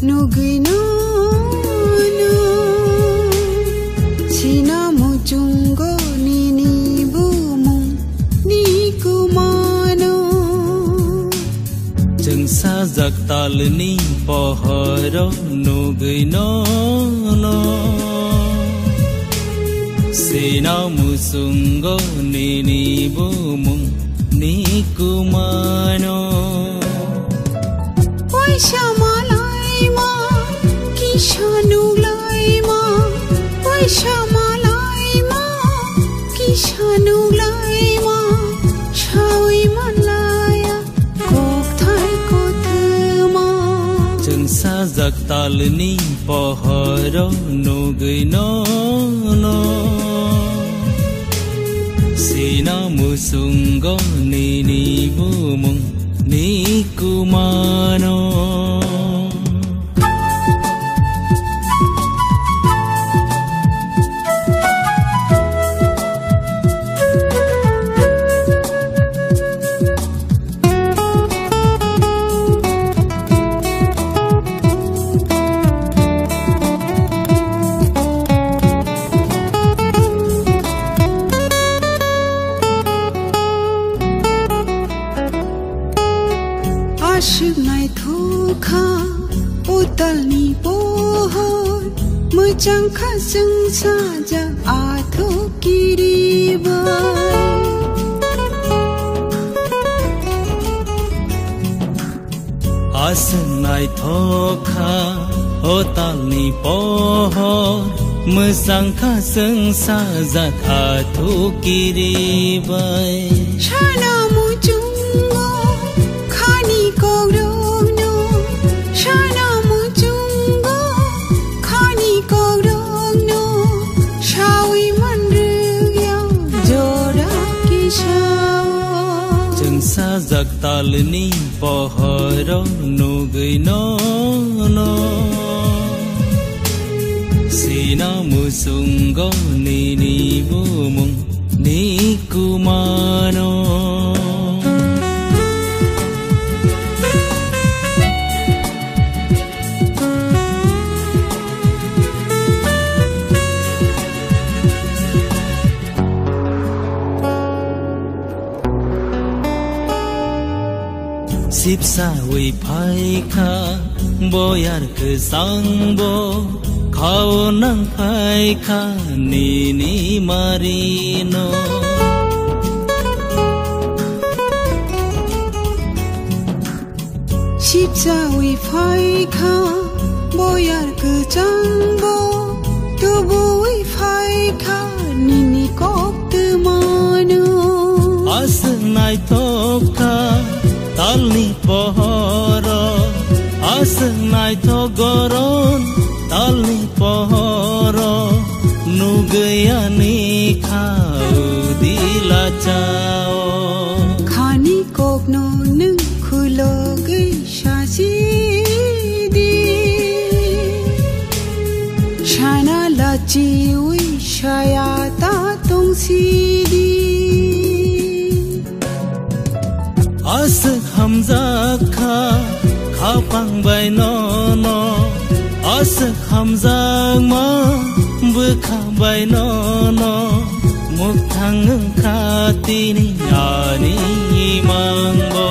nugui no no sina mujungo nini bumu ni kumano chừng xa giặc tal ni pohoro nugui no no sina mujungo nini bumu ni kumano oi shamalai ma kishanu lai ma oi shamalai ma kishanu lai ma shawi malaya kok thai ko thma chừng xa giặc tal ni pohoro nugui no no sina musungo nini bumung ni kumano ashik nai thoka utal ni pohor mujang kha jang sa ja a tho kiriba asanai thoka otal ni pohor mujang kha jang sa ja a tho kiriba shana mujungo khani kogdom no shana mujungo khani kogdom no shawi mandrya jora kishaw chừng xa giặc tal ni pohoro nugui no no sina musungo nini bumung ni kumano sip sa wi phai kha boyar ke sang bo khao nang phai kha ni ni marino shipsa wi phai kha boyar ke jangbo tu wi phai kha nini kok tu mano as nai tok kha tal ni pohoro as nai to goron tal ni pohoro nugaya ni khau dila chao khani kok no nung khulo ge shashi di shana la chi wi shaya ta tong si di as hamza kha kha pang bai no no as hamza ma bu kha bai no no muk thang kha tini ani mang bo